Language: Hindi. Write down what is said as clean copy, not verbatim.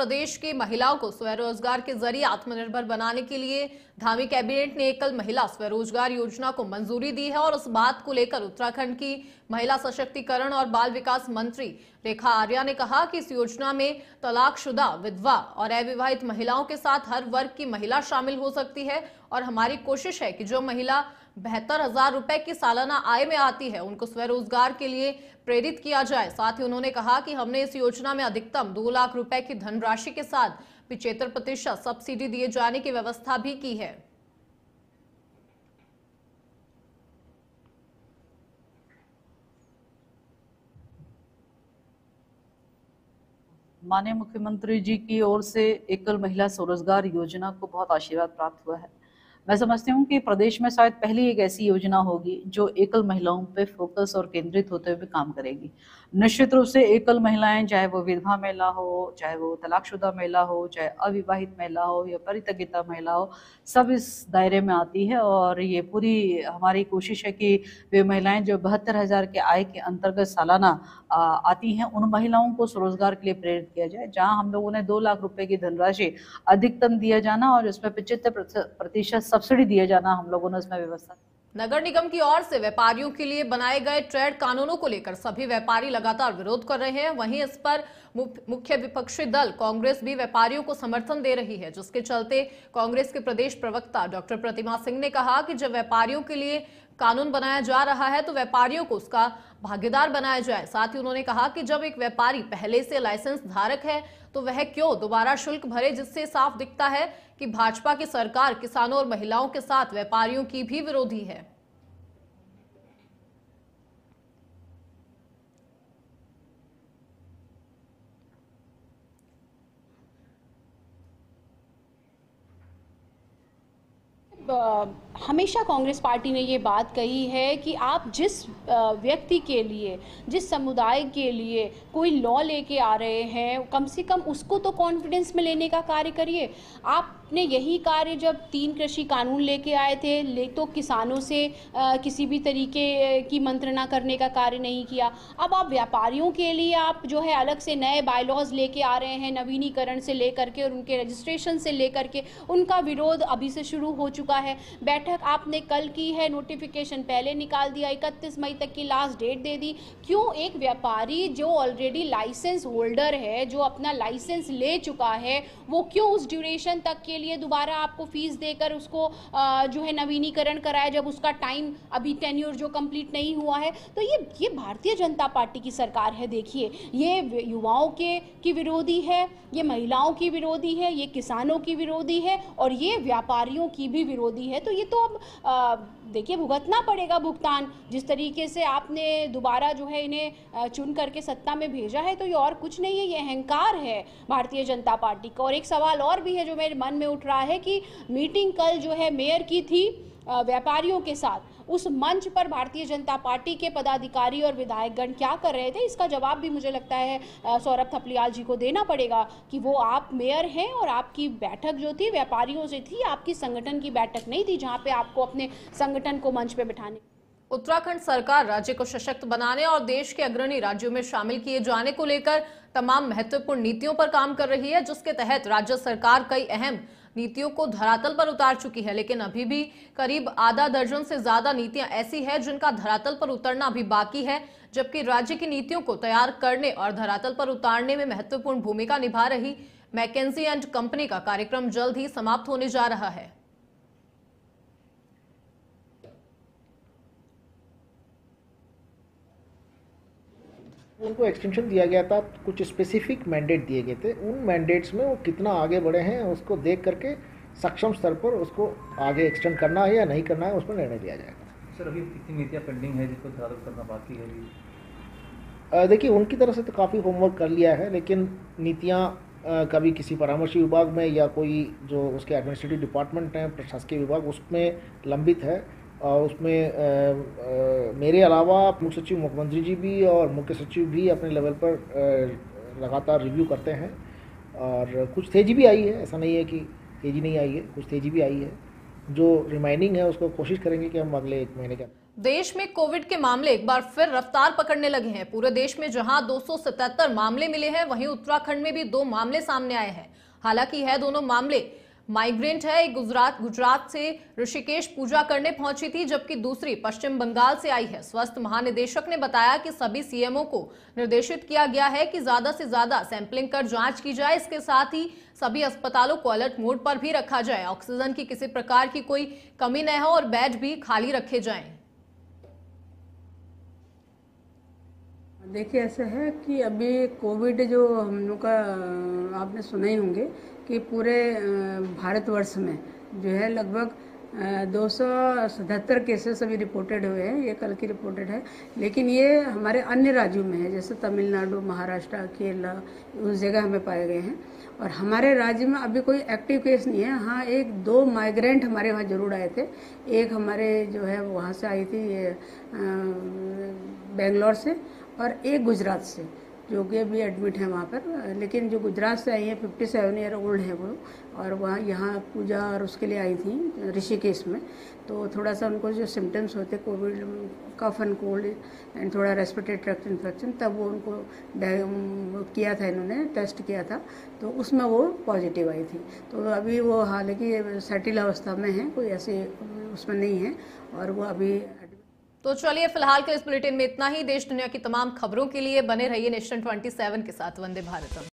प्रदेश की महिलाओं को स्वरोजगार के जरिए आत्मनिर्भर बनाने के लिए धामी कैबिनेट ने एकल महिला स्वरोजगार योजना को मंजूरी दी है और उस बात को लेकर उत्तराखंड की महिला सशक्तिकरण और बाल विकास मंत्री रेखा आर्या ने कहा कि इस योजना में तलाकशुदा, विधवा और अविवाहित महिलाओं के साथ हर वर्ग की महिला शामिल हो सकती है और हमारी कोशिश है कि जो महिला 72,000 रुपए की सालाना आय में आती है उनको स्वरोजगार के लिए प्रेरित किया जाए। साथ ही उन्होंने कहा कि हमने इस योजना में अधिकतम 2 लाख रुपए की धनराशि के साथ 75% सब्सिडी दिए जाने की व्यवस्था भी की है। माननीय मुख्यमंत्री जी की ओर से एकल महिला स्वरोजगार योजना को बहुत आशीर्वाद प्राप्त हुआ है। मैं समझती हूँ कि प्रदेश में शायद पहली एक ऐसी योजना होगी जो एकल महिलाओं पे फोकस और केंद्रित होते हुए काम करेगी। निश्चित रूप से एकल महिलाएं, चाहे वो विधवा महिला हो, चाहे वो तलाकशुदा महिला हो, चाहे अविवाहित महिला हो या परित्यक्ता महिला हो, सब इस दायरे में आती है और ये पूरी हमारी कोशिश है कि वे महिलाएं जो 72,000 के आय के अंतर्गत सालाना आती हैं, उन महिलाओं को स्वरोजगार के लिए प्रेरित किया जाए। जहां हम लोगों ने 2 लाख रुपए की धनराशि अधिकतम दिया जाना और इसमें 75% सब्सिडी दिया जाना, हम लोगों ने इसमें व्यवस्था। नगर निगम की ओर से व्यापारियों के लिए बनाए गए ट्रेड कानूनों को लेकर सभी व्यापारी लगातार विरोध कर रहे हैं। वहीं इस पर मुख्य विपक्षी दल कांग्रेस भी व्यापारियों को समर्थन दे रही है, जिसके चलते कांग्रेस के प्रदेश प्रवक्ता डॉक्टर प्रतिमा सिंह ने कहा कि जब व्यापारियों के लिए कानून बनाया जा रहा है तो व्यापारियों को उसका भागीदार बनाया जाए। साथ ही उन्होंने कहा कि जब एक व्यापारी पहले से लाइसेंस धारक है तो वह क्यों दोबारा शुल्क भरे, जिससे साफ दिखता है कि भाजपा की सरकार किसानों और महिलाओं के साथ व्यापारियों की भी विरोधी है। हमेशा कांग्रेस पार्टी ने ये बात कही है कि आप जिस व्यक्ति के लिए, जिस समुदाय के लिए कोई लॉ लेके आ रहे हैं, कम से कम उसको तो कॉन्फिडेंस में लेने का कार्य करिए। आपने यही कार्य जब 3 कृषि कानून लेके आए थे, तो किसानों से किसी भी तरीके की मंत्रणा करने का कार्य नहीं किया। अब आप व्यापारियों के लिए आप जो है अलग से नए बायलॉज लेके आ रहे हैं, नवीनीकरण से लेकर के और उनके रजिस्ट्रेशन से लेकर के उनका विरोध अभी से शुरू हो चुका है। बैठक आपने कल की है, नोटिफिकेशन पहले निकाल दिया, 31 मई तक की लास्ट डेट दे दी। क्यों एक व्यापारी जो ऑलरेडी लाइसेंस होल्डर है, जो अपना लाइसेंस ले चुका है, वो क्यों उस ड्यूरेशन तक के लिए दोबारा आपको फीस देकर उसको जो है नवीनीकरण कराए, जब उसका टाइम अभी टेन्योर जो कंप्लीट नहीं हुआ है। तो ये भारतीय जनता पार्टी की सरकार है। देखिए, ये युवाओं की विरोधी है, ये महिलाओं की विरोधी है, ये किसानों की विरोधी है और ये व्यापारियों की भी विरोधी है। तो ये तो अब देखिए भुगतना पड़ेगा भुगतान। जिस तरीके से आपने दोबारा जो है इन्हें चुन करके सत्ता में भेजा है, तो ये और कुछ नहीं है, ये अहंकार है भारतीय जनता पार्टी का। और एक सवाल और भी है जो मेरे मन में उठ रहा है कि मीटिंग कल जो है मेयर की थी व्यापारियों के साथ, उस मंच पर भारतीय जनता पार्टी के पदाधिकारी और विधायकगण क्या कर रहे थे, इसका जवाब भी मुझे लगता है सौरभ थपलियाल जी को देना पड़ेगा कि वो आप मेयर हैं और आपकी बैठक जो थी व्यापारियों से थी, आपकी संगठन की बैठक नहीं थी जहां पे आपको अपने संगठन को मंच पे बिठाने। उत्तराखंड सरकार राज्य को सशक्त बनाने और देश के अग्रणी राज्यों में शामिल किए जाने को लेकर तमाम महत्वपूर्ण नीतियों पर काम कर रही है, जिसके तहत राज्य सरकार कई अहम नीतियों को धरातल पर उतार चुकी है। लेकिन अभी भी करीब आधा दर्जन से ज्यादा नीतियां ऐसी हैं जिनका धरातल पर उतरना अभी बाकी है, जबकि राज्य की नीतियों को तैयार करने और धरातल पर उतारने में महत्वपूर्ण भूमिका निभा रही मैकेंजी एंड कंपनी का कार्यक्रम जल्द ही समाप्त होने जा रहा है। उनको एक्सटेंशन दिया गया था, कुछ स्पेसिफिक मैंडेट दिए गए थे। उन मैंडेट्स में वो कितना आगे बढ़े हैं उसको देख करके सक्षम स्तर पर उसको आगे एक्सटेंड करना है या नहीं करना है, उस पर निर्णय लिया जाएगा। सर, अभी कितनी नीतियाँ पेंडिंग है जिसको धरातल करना बाकी है? देखिए, उनकी तरफ से तो काफ़ी होमवर्क कर लिया है, लेकिन नीतियाँ कभी किसी परामर्शी विभाग में या कोई जो उसके एडमिनिस्ट्रेटिव डिपार्टमेंट हैं, प्रशासकीय विभाग, उसमें लंबित है। उसमें मेरे अलावा मुख्य सचिव मुख्यमंत्री जी भी और मुख्य सचिव भी अपने लेवल पर लगातार रिव्यू करते हैं और कुछ तेज़ी भी आई है, ऐसा नहीं है कि तेज़ी नहीं आई है, कुछ तेज़ी भी आई है। जो रिमाइनिंग है उसको कोशिश करेंगे कि हम अगले 1 महीने के देश में कोविड के मामले एक बार फिर रफ्तार पकड़ने लगे हैं। पूरे देश में जहां 277 मामले मिले हैं, वहीं उत्तराखंड में भी 2 मामले सामने आए हैं। हालांकि है दोनों मामले माइग्रेंट है। एक गुजरात से ऋषिकेश पूजा करने पहुंची थी, जबकि दूसरी पश्चिम बंगाल से आई है। स्वास्थ्य महानिदेशक ने बताया कि सभी सीएमओ को निर्देशित किया गया है कि ज्यादा से ज्यादा सैंपलिंग कर जांच की जाए। इसके साथ ही सभी अस्पतालों को अलर्ट मोड पर भी रखा जाए। ऑक्सीजन की किसी प्रकार की कोई कमी न हो और बेड भी खाली रखे जाएं। देखिए, ऐसा है कि अभी कोविड जो हम लोग का आपने सुना ही होंगे कि पूरे भारतवर्ष में जो है लगभग 277 केसेस अभी रिपोर्टेड हुए हैं। ये कल की रिपोर्टेड है, लेकिन ये हमारे अन्य राज्यों में है, जैसे तमिलनाडु, महाराष्ट्र, केरला, उस जगह हमें पाए गए हैं। और हमारे राज्य में अभी कोई एक्टिव केस नहीं है। हाँ, 1-2 माइग्रेंट हमारे वहाँ जरूर आए थे। एक हमारे जो है वहाँ से आई थी, ये बेंगलोर से, और एक गुजरात से, जो कि अभी एडमिट है वहाँ पर। लेकिन जो गुजरात से आई है 57 ईयर ओल्ड है वो, और वहाँ यहाँ पूजा और उसके लिए आई थी ऋषिकेश में। तो थोड़ा सा उनको जो सिम्टम्स होते COVID, cough and cold and थोड़ा रेस्पिरेटरी ट्रैक्ट इन्फेक्शन, तब वो उनको किया था, इन्होंने टेस्ट किया था, तो उसमें वो पॉजिटिव आई थी। तो अभी वो हालांकि सेटिल अवस्था में है, कोई ऐसे उसमें नहीं है, और वो अभी। तो चलिए, फिलहाल के इस बुलेटिन में इतना ही। देश दुनिया की तमाम खबरों के लिए बने रहिए नेशन 27 के साथ। वंदे भारतम।